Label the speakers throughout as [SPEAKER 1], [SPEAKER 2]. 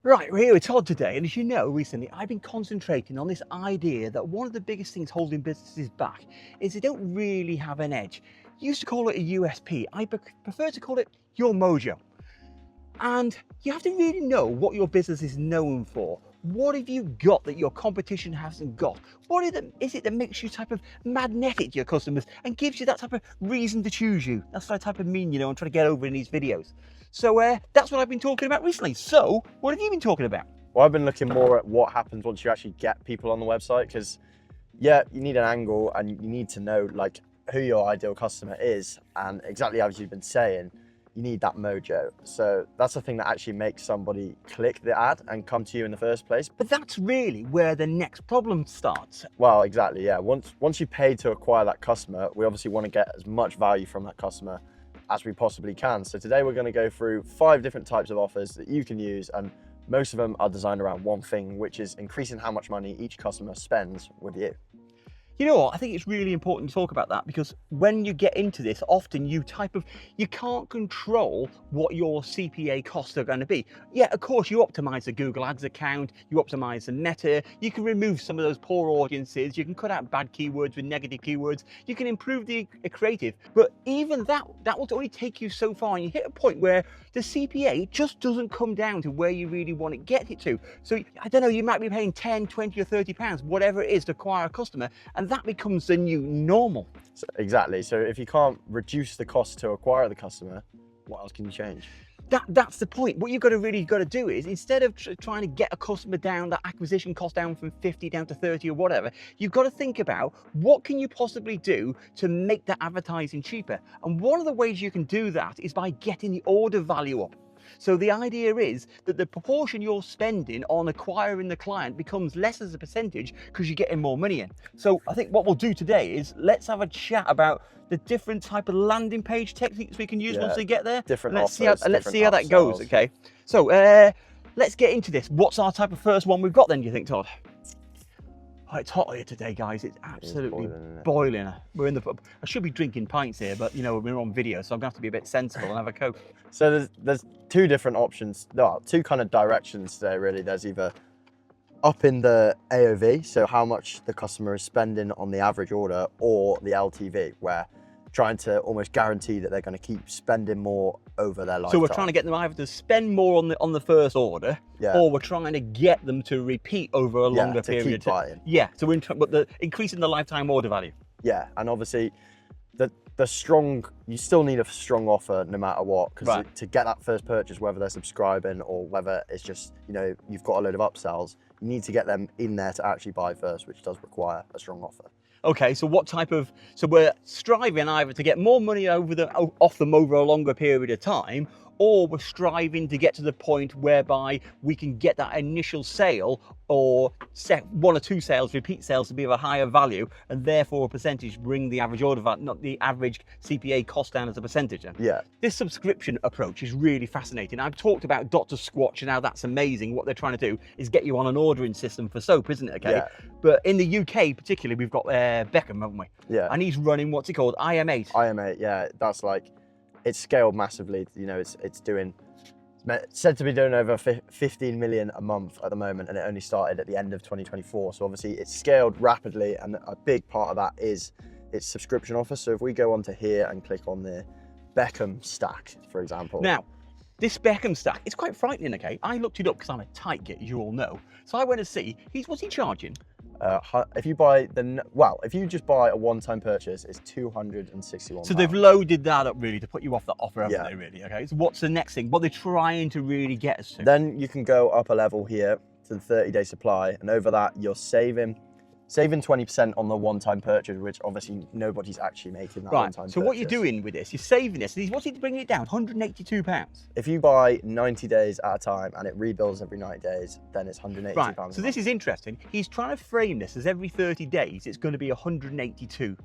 [SPEAKER 1] Right, we're here with Todd today, and as you know, recently I've been concentrating on this idea that one of the biggest things holding businesses back is they don't really have an edge. You used to call it a USP. I prefer to call it your mojo. And you have to really know what your business is known for. What have you got that your competition hasn't got? What is it that makes you type of magnetic to your customers and gives you that type of reason to choose you? That's what I type of mean, I'm trying to get over in these videos. So that's what I've been talking about recently. So what have you been talking about?
[SPEAKER 2] Well, I've been looking more at what happens once you actually get people on the website, because yeah, you need an angle and you need to know like who your ideal customer is, and exactly as you've been saying, you need that mojo. So that's the thing that actually makes somebody click the ad and come to you in the first place.
[SPEAKER 1] But that's really where the next problem starts.
[SPEAKER 2] Well, exactly, yeah. Once you pay to acquire that customer, we obviously want to get as much value from that customer as we possibly can. So today we're going to go through 5 different types of offers that you can use, and most of them are designed around one thing, which is increasing how much money each customer spends with you.
[SPEAKER 1] You know what, I think it's really important to talk about that, because when you get into this, often you can't control what your CPA costs are going to be. Yeah, of course, you optimize the Google Ads account, you optimize the meta, you can remove some of those poor audiences, you can cut out bad keywords with negative keywords, you can improve the creative, but even that will only take you so far, and you hit a point where the CPA just doesn't come down to where you really want to get it to. So I don't know, you might be paying 10, 20 or 30 pounds, whatever it is, to acquire a customer, and that becomes the new normal.
[SPEAKER 2] So, exactly. So if you can't reduce the cost to acquire the customer, what else can you change?
[SPEAKER 1] That's the point. What you've got to do is, instead of trying to get a customer down, that acquisition cost down from 50 down to 30 or whatever, you've got to think about what can you possibly do to make that advertising cheaper. And one of the ways you can do that is by getting the order value up. So the idea is that the proportion you're spending on acquiring the client becomes less as a percentage because you're getting more money in. So I think what we'll do today is let's have a chat about the different type of landing page techniques we can use once we get there.
[SPEAKER 2] Different
[SPEAKER 1] offers, let's see how that
[SPEAKER 2] upsells.
[SPEAKER 1] goes, okay? So let's get into this. What's our type of first one we've got then, do you think, Todd? Oh, it's hot here today, guys. It's absolutely boiling. We're in the pub. I should be drinking pints here, but we're on video, so I'm gonna have to be a bit sensible and have a Coke.
[SPEAKER 2] So there's 2 different options. No, 2 kind of directions there, really. There's either up in the AOV, so how much the customer is spending on the average order, or the LTV, where trying to almost guarantee that they're going to keep spending more over their lifetime.
[SPEAKER 1] So we're trying to get them either to spend more on the first order, or we're trying to get them to repeat over a longer period of time. Yeah, so we're increasing the lifetime order value.
[SPEAKER 2] Yeah, and obviously you still need a strong offer no matter what, because to get that first purchase, whether they're subscribing or whether it's just, you've got a load of upsells, you need to get them in there to actually buy first, which does require a strong offer.
[SPEAKER 1] Okay, so so we're striving either to get more money off them over a longer period of time, or we're striving to get to the point whereby we can get that initial sale or 1 or 2 sales, repeat sales, to be of a higher value, and therefore a percentage bring the average order value, not the average CPA cost, down as a percentage.
[SPEAKER 2] Yeah.
[SPEAKER 1] This subscription approach is really fascinating. I've talked about Dr. Squatch and how that's amazing. What they're trying to do is get you on an ordering system for soap, isn't it? Okay. Yeah. But in the UK particularly, we've got Beckham, haven't we?
[SPEAKER 2] Yeah.
[SPEAKER 1] And he's running, what's it called? IM8.
[SPEAKER 2] IM8, yeah. That's it's scaled massively. It's said to be doing over 15 million a month at the moment, and it only started at the end of 2024. So obviously it's scaled rapidly, and a big part of that is its subscription offer. So if we go onto here and click on the Beckham stack, for example.
[SPEAKER 1] Now, this Beckham stack, it's quite frightening, okay? I looked it up because I'm a tight git, as you all know. So I went to see, what's he charging?
[SPEAKER 2] If you just buy a one-time purchase, it's £261.
[SPEAKER 1] So they've loaded that up really to put you off the offer, haven't they, really? Okay, so what's the next thing? What they're trying to really get us to?
[SPEAKER 2] Then you can go up a level here to the 30-day supply, and over that you're saving 20% on the one-time purchase, which obviously nobody's actually making that one-time purchase.
[SPEAKER 1] So what you're doing with this, you're saving this. What's he bringing it down? £182.
[SPEAKER 2] If you buy 90 days at a time and it rebuilds every 90 days, then it's £182.
[SPEAKER 1] Right, so this is interesting. He's trying to frame this as every 30 days, it's going to be £182.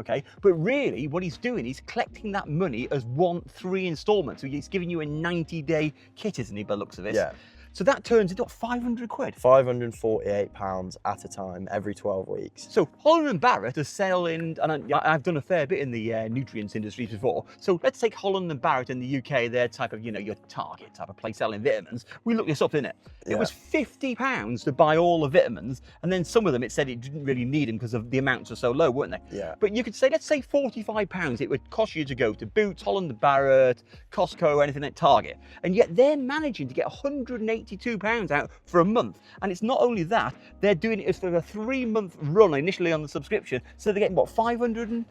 [SPEAKER 1] Okay, but really what he's doing, he's collecting that money as 3 installments. So he's giving you a 90-day kit, isn't he, by the looks of this?
[SPEAKER 2] Yeah.
[SPEAKER 1] So that turns into what, 500 quid?
[SPEAKER 2] £548 at a time every 12 weeks.
[SPEAKER 1] So Holland and Barrett are selling, and I've done a fair bit in the nutrients industry before. So let's take Holland and Barrett in the UK, their type of, your Target type of place selling vitamins. We looked this up, didn't it? It was £50 to buy all the vitamins, and then some of them it said it didn't really need them because of the amounts are so low, weren't they?
[SPEAKER 2] Yeah.
[SPEAKER 1] But you could say, let's say £45 it would cost you to go to Boots, Holland and Barrett, Costco, anything at Target, and yet they're managing to get £182 out for a month. And it's not only that, they're doing it for a 3-month run initially on the subscription, so they're getting what, £548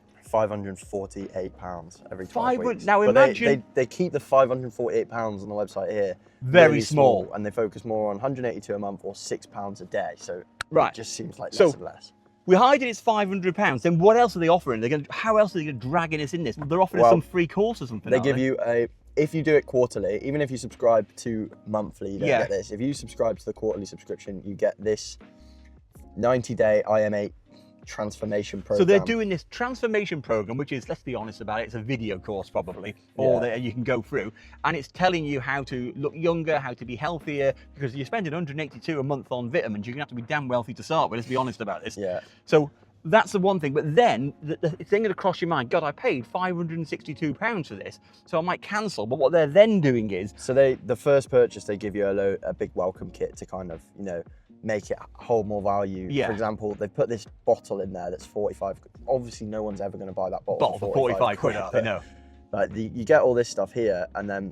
[SPEAKER 2] every 12 weeks.
[SPEAKER 1] Now
[SPEAKER 2] but
[SPEAKER 1] imagine
[SPEAKER 2] they keep the £548 on the website here
[SPEAKER 1] very
[SPEAKER 2] really
[SPEAKER 1] small,
[SPEAKER 2] and they focus more on 182 a month or £6 a day. So
[SPEAKER 1] right,
[SPEAKER 2] it just seems like
[SPEAKER 1] so
[SPEAKER 2] less and less.
[SPEAKER 1] We're hiding it's £500. Then what else are they offering? How else are they going to drag us in this? They're offering us some free course or something.
[SPEAKER 2] They give you if you do it quarterly, even if you subscribe to monthly, you don't get this. If you subscribe to the quarterly subscription, you get this 90-day IM8 transformation program.
[SPEAKER 1] So they're doing this transformation program, which is, let's be honest about it, it's a video course probably, or you can go through, and it's telling you how to look younger, how to be healthier, because you're spending 182 a month on vitamins. You're gonna have to be damn wealthy to start with. Let's be honest about this.
[SPEAKER 2] Yeah.
[SPEAKER 1] So that's the one thing. But then the thing that cross your mind, God, I paid £562 for this, so I might cancel. But what they're then doing is,
[SPEAKER 2] so the first purchase they give you a big welcome kit to kind of make it hold more value.
[SPEAKER 1] Yeah.
[SPEAKER 2] For example, they put this bottle in there that's 45. Obviously, no one's ever going to buy that bottle
[SPEAKER 1] for 45 quid. I know.
[SPEAKER 2] Like you get all this stuff here, and then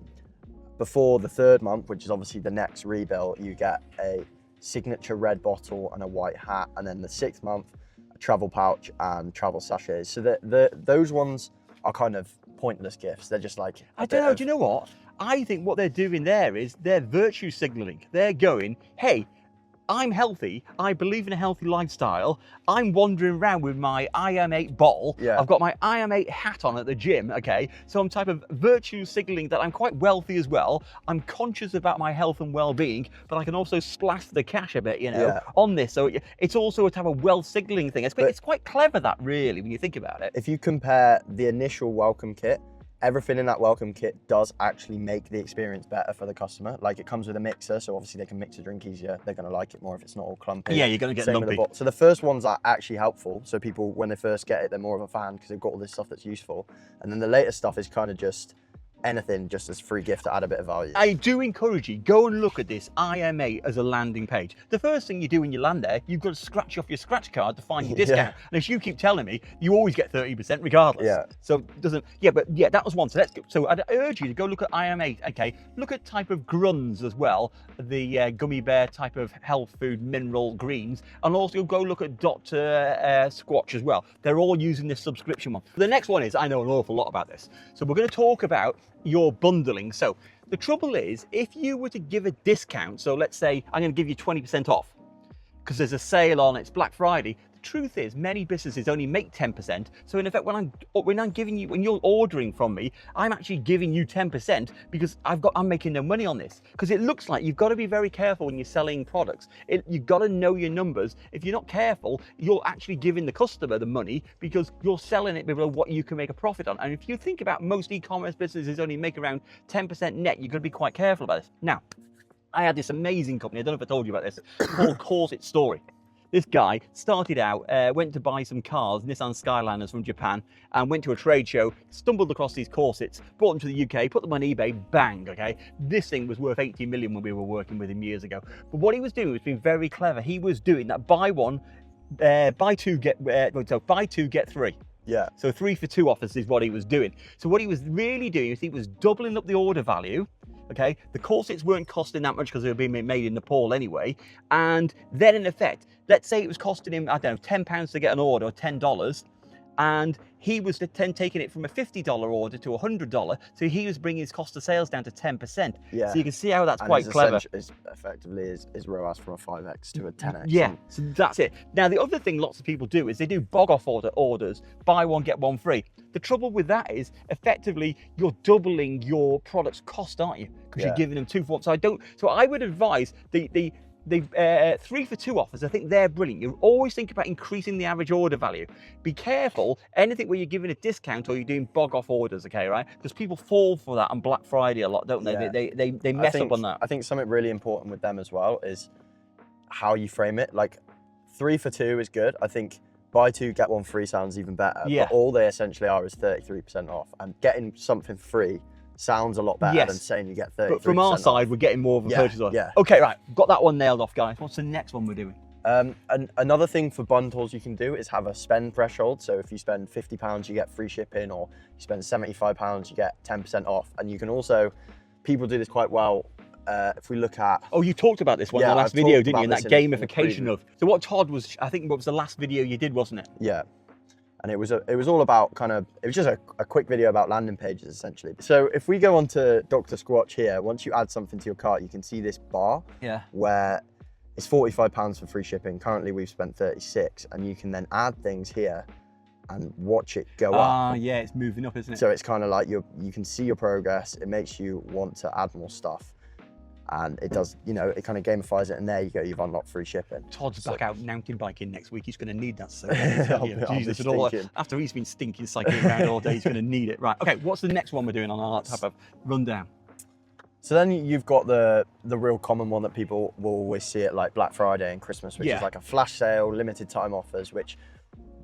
[SPEAKER 2] before the 3rd month, which is obviously the next rebill, you get a signature red bottle and a white hat, and then the 6th month, a travel pouch and travel sachets. So those ones are kind of pointless gifts. They're just like
[SPEAKER 1] I don't know. Do you know what? I think what they're doing there is they're virtue signaling. They're going, hey, I'm healthy, I believe in a healthy lifestyle, I'm wandering around with my IM8 bottle, I've got my IM8 hat on at the gym, okay? So I'm type of virtue signaling that I'm quite wealthy as well, I'm conscious about my health and well-being, but I can also splash the cash a bit, on this. So it's also a type of wealth signaling thing. It's quite clever, that, really, when you think about it.
[SPEAKER 2] If you compare the initial welcome kit, everything in that welcome kit does actually make the experience better for the customer. Like, it comes with a mixer, so obviously they can mix a drink easier. They're going to like it more if it's not all clumpy.
[SPEAKER 1] Yeah, you're going to get lumpy.
[SPEAKER 2] So the first ones are actually helpful. So people, when they first get it, they're more of a fan because they've got all this stuff that's useful. And then the later stuff is kind of just anything, just as free gift to add a bit of value.
[SPEAKER 1] I do encourage you, go and look at this IM8 as a landing page. The first thing you do when you land there, you've got to scratch off your scratch card to find your discount. And as you keep telling me, you always get 30% regardless.
[SPEAKER 2] Yeah.
[SPEAKER 1] So it doesn't, that was one. So let's go. So I'd urge you to go look at IM8, okay? Look at type of gruns as well, the gummy bear type of health food mineral greens, and also go look at Dr. Squatch as well. They're all using this subscription one. The next one is, I know an awful lot about this. So we're going to talk about your bundling. So the trouble is, if you were to give a discount, so let's say I'm going to give you 20% off because there's a sale on, it's Black Friday. The truth is, many businesses only make 10%. So in effect, when I'm giving you, when you're ordering from me, I'm actually giving you 10% because I'm making no money on this. Because it looks like you've got to be very careful when you're selling products. You've got to know your numbers. If you're not careful, you're actually giving the customer the money because you're selling it below what you can make a profit on. And if you think about most e-commerce businesses only make around 10% net, you've got to be quite careful about this. Now, I had this amazing company, I don't know if I told you about this, called Corset Story. This guy started out, went to buy some cars, Nissan Skyliners from Japan, and went to a trade show, stumbled across these corsets, brought them to the UK, put them on eBay, bang, okay? This thing was worth 80 million when we were working with him years ago. But what he was doing was being very clever. He was doing that buy two, get three.
[SPEAKER 2] Yeah.
[SPEAKER 1] So 3 for 2 offers is what he was doing. So what he was really doing is he was doubling up the order value. Okay, the corsets weren't costing that much because they were being made in Nepal anyway. And then in effect, let's say it was costing him, I don't know, £10 to get an order, or $10. And he was taking it from a $50 order to a $100. So he was bringing his cost of sales down to 10%.
[SPEAKER 2] Yeah.
[SPEAKER 1] So you can see how that's quite clever.
[SPEAKER 2] It's effectively is ROAS from a 5x to a 10x.
[SPEAKER 1] Yeah, so that's it. Now, the other thing lots of people do is they do bog off orders, buy one, get one free. The trouble with that is effectively you're doubling your product's cost, aren't you? Because you're giving them 2 for 1. So I would advise the the 3 for 2 offers, I think they're brilliant. You always think about increasing the average order value. Be careful, anything where you're giving a discount or you're doing bog off orders, okay, right? Because people fall for that on Black Friday a lot, don't they?
[SPEAKER 2] Yeah.
[SPEAKER 1] They mess up on that.
[SPEAKER 2] I think something really important with them as well is how you frame it. Like 3 for 2 is good. I think buy 2, get 1 free sounds even better.
[SPEAKER 1] Yeah.
[SPEAKER 2] But all they essentially are is 33% off. And getting something free sounds a lot better than saying you get 30%.
[SPEAKER 1] But from our side,
[SPEAKER 2] off.
[SPEAKER 1] We're getting more of a purchase order.
[SPEAKER 2] Yeah.
[SPEAKER 1] Okay, right. Got that one nailed off, guys. What's the next one we're doing?
[SPEAKER 2] And another thing for bundles you can do is have a spend threshold. So if you spend £50, you get free shipping, or you spend £75, you get 10% off. And you can also, people do this quite well. If we look at...
[SPEAKER 1] Oh, you talked about this one in the last video, didn't you? And that gamification of... So what Todd was, I think what was the last video you did, wasn't it?
[SPEAKER 2] Yeah. And it was all about it was just a quick video about landing pages, essentially. So if we go on to Dr. Squatch here, once you add something to your cart, you can see this bar where it's £45 for free shipping. Currently, we've spent 36, and you can then add things here and watch it go up.
[SPEAKER 1] Ah, yeah, it's moving up, isn't it?
[SPEAKER 2] So it's kind of like you can see your progress. It makes you want to add more stuff. And it does, it kind of gamifies it, and there you go, you've unlocked free shipping.
[SPEAKER 1] Todd's back out mountain biking next week. He's going to need that. So
[SPEAKER 2] Jesus,
[SPEAKER 1] after he's been stinking cycling around all day, he's going to need it. Right, okay, what's the next one we're doing on our type of rundown?
[SPEAKER 2] So then you've got the real common one that people will always see at like Black Friday and Christmas, which is like a flash sale, limited time offers, which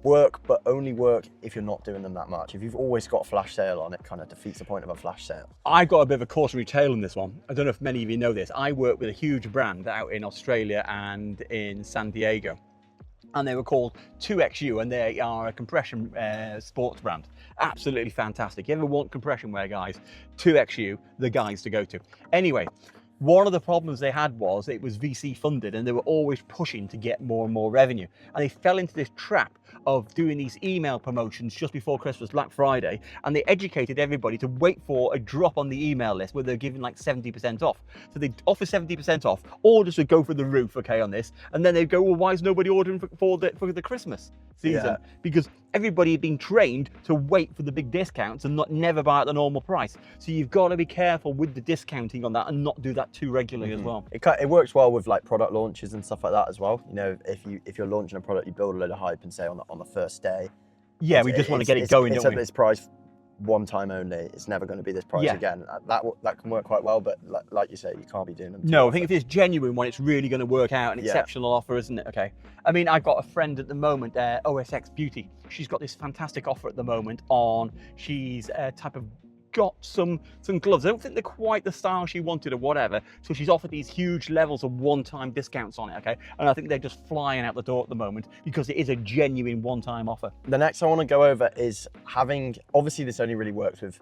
[SPEAKER 2] work, but only work if you're not doing them that much. If you've always got a flash sale on, it kind of defeats the point of a flash sale.
[SPEAKER 1] I've got a bit of a cautionary tale in this one. I don't know if many of you know this. I work with a huge brand out in Australia and in San Diego, and they were called 2XU, and they are a compression sports brand. Absolutely fantastic. You ever want compression wear, guys? 2XU, the guys to go to. Anyway, one of the problems they had was it was VC funded, and they were always pushing to get more and more revenue. And they fell into this trap of doing these email promotions just before Christmas, Black Friday, and they educated everybody to wait for a drop on the email list where they're giving like 70% off. So they offer 70% off, orders would go through the roof, okay, on this, and then they'd go, well, why is nobody ordering for the Christmas season?
[SPEAKER 2] Yeah.
[SPEAKER 1] Because everybody had been trained to wait for the big discounts and never buy at the normal price. So you've got to be careful with the discounting on that and not do that too regularly as well.
[SPEAKER 2] It works well with like product launches and stuff like that as well. If you're launching a product, you build a load of hype and say on the first day.
[SPEAKER 1] Yeah, we just want to get it going, don't we?
[SPEAKER 2] It's at this price one time only. It's never going to be this price again. That can work quite well, but like you say, you can't be doing them.
[SPEAKER 1] No, I think if it's genuine one, it's really going to work out. An exceptional offer, isn't it? Okay. I mean, I've got a friend at the moment, OSX Beauty. She's got this fantastic offer at the moment on. She's a type of got some gloves. I don't think they're quite the style she wanted or whatever. So she's offered these huge levels of one-time discounts on it, okay? And I think they're just flying out the door at the moment because it is a genuine one-time offer.
[SPEAKER 2] The next I want to go over is obviously this only really works with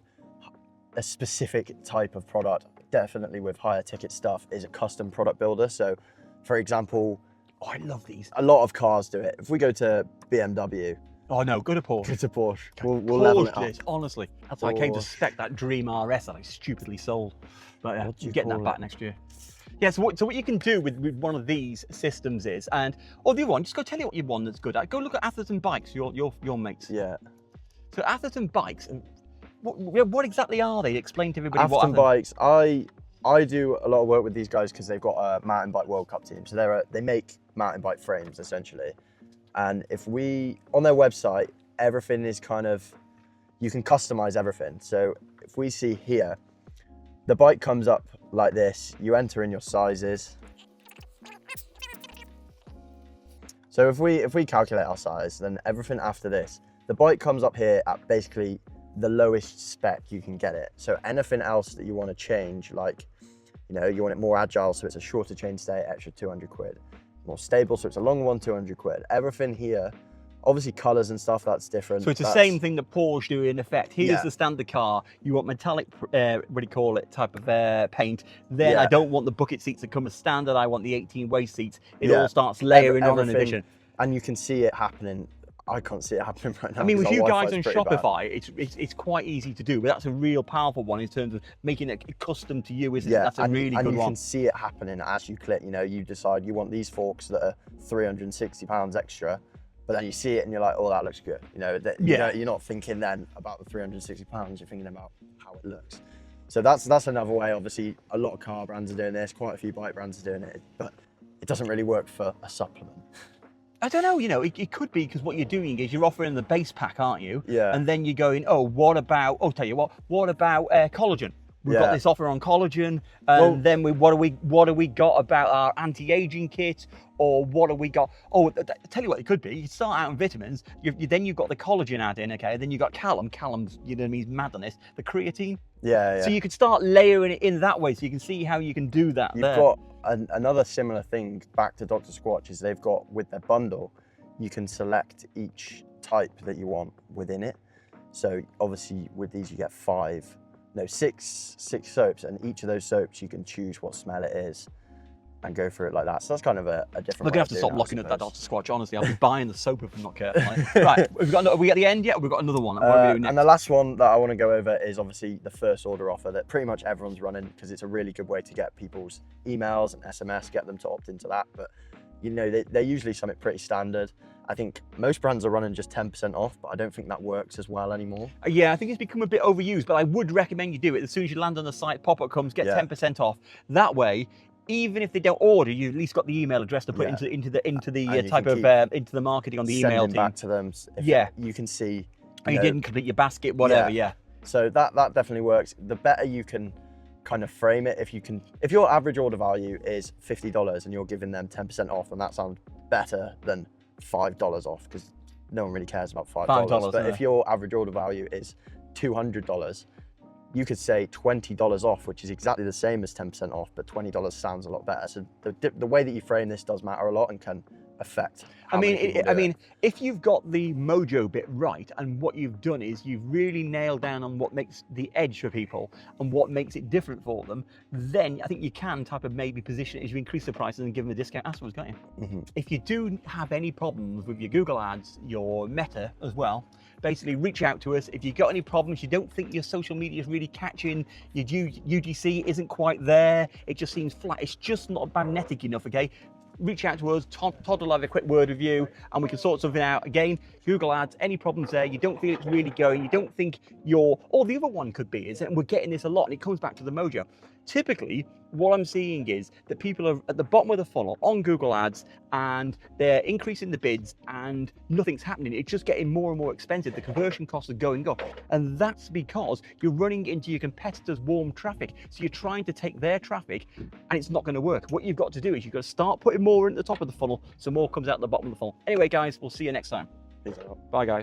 [SPEAKER 2] a specific type of product. Definitely with higher ticket stuff is a custom product builder. So for example,
[SPEAKER 1] I love these.
[SPEAKER 2] A lot of cars do it. If we go to BMW,
[SPEAKER 1] oh no, go to Porsche.
[SPEAKER 2] Go to Porsche. We'll level it up.
[SPEAKER 1] Honestly, that's why I came to spec that Dream RS that I stupidly sold. But I'm getting that back next year. Yeah, so what you can do with one of these systems is, or the other one, just go tell you what you want that's good at. Go look at Atherton Bikes, your mates.
[SPEAKER 2] Yeah.
[SPEAKER 1] So Atherton Bikes, what exactly are they? Explain to everybody
[SPEAKER 2] Atherton Bikes, I do a lot of work with these guys because they've got a mountain bike World Cup team. So they make mountain bike frames essentially. And on their website, everything is you can customize everything. So if we see here, the bike comes up like this, you enter in your sizes. So if we calculate our size, then everything after this, the bike comes up here at basically the lowest spec you can get it. So anything else that you want to change, like, you want it more agile, so it's a shorter chainstay, extra 200 quid. More stable, so it's a long one, 200 quid. Everything here, obviously colors and stuff, that's different.
[SPEAKER 1] So it's the same thing that Porsche do in effect. Here's the standard car. You want metallic, what do you call it, type of paint. Then I don't want the bucket seats that come as standard. I want the 18 waist seats. It all starts layering on an addition.
[SPEAKER 2] And you can see it happening. I can't see it happening right now.
[SPEAKER 1] I mean, with you guys on Shopify, it's quite easy to do, but that's a real powerful one in terms of making it custom to you, isn't it? That's a really good one. And you can
[SPEAKER 2] see it happening as you click. You decide you want these forks that are £360 extra, but then you see it and you're like, oh, that looks good. You're not thinking then about the £360. You're thinking about how it looks. So that's another way. Obviously, a lot of car brands are doing this. Quite a few bike brands are doing it, but doesn't really work for a supplement.
[SPEAKER 1] I don't know, you know, it could be because what you're doing is you're offering the base pack, aren't you?
[SPEAKER 2] Yeah.
[SPEAKER 1] And then you're going, oh, what about, oh, tell you what about collagen? We've got this offer on collagen, and then what do we got about our anti-aging kit, or what have we got? Oh, tell you what, it could be. You start out in vitamins, then you've got the collagen add in, okay? Then you've got Callum's, you know what I mean, mad on this, the creatine.
[SPEAKER 2] Yeah.
[SPEAKER 1] So you could start layering it in that way, so you can see how you can do that.
[SPEAKER 2] You've got another similar thing back to Dr. Squatch is they've got with their bundle, you can select each type that you want within it. So obviously with these you get six soaps, and each of those soaps you can choose what smell it is and go through it like that. So that's kind of a different.
[SPEAKER 1] We're gonna have to stop looking at that Dr. Squatch. Honestly, I'll be buying the soap if I'm not careful. Right, are we at the end yet? We've got another one. What are we doing next?
[SPEAKER 2] And the last one that I want to go over is obviously the first order offer that pretty much everyone's running, because it's a really good way to get people's emails and SMS, get them to opt into that. But you know, they're usually something pretty standard. I think most brands are running just 10% off, but I don't think that works as well anymore.
[SPEAKER 1] Yeah, I think it's become a bit overused, but I would recommend you do it. As soon as you land on the site, pop-up comes, get 10% off. That way, even if they don't order, you at least got the email address to put into the marketing on the email team.
[SPEAKER 2] Back to them. You can see.
[SPEAKER 1] And you didn't complete your basket, whatever. Yeah.
[SPEAKER 2] So that definitely works. The better you can kind of frame it, if your average order value is $50 and you're giving them 10% off, and that sounds better than $5 off, because no one really cares about $5. But if your average order value is $200, you could say $20 off, which is exactly the same as 10% off, but $20 sounds a lot better. So the way that you frame this does matter a lot and can affect how many people do it.
[SPEAKER 1] If you've got the mojo bit right, and what you've done is you've really nailed down on what makes the edge for people and what makes it different for them, then I think you can maybe position it as you increase the prices and give them a discount afterwards, can't you? If you do have any problems with your Google ads, your Meta as well, basically reach out to us. If you've got any problems, you don't think your social media is really catching, your UGC isn't quite there, it just seems flat, it's just not magnetic enough, okay? Reach out to us. Todd will have a quick word with you, and we can sort something out. Again, Google ads, any problems there, you don't feel it's really going, you don't think or the other one could be, is that we're getting this a lot, and it comes back to the mojo. Typically, what I'm seeing is that people are at the bottom of the funnel on Google ads, and they're increasing the bids and nothing's happening. It's just getting more and more expensive. The conversion costs are going up, and that's because you're running into your competitors' warm traffic. So you're trying to take their traffic, and it's not going to work. What you've got to do is you've got to start putting more at the top of the funnel so more comes out the bottom of the funnel. Anyway, guys, we'll see you next time.
[SPEAKER 2] Peace out.
[SPEAKER 1] Bye, guys.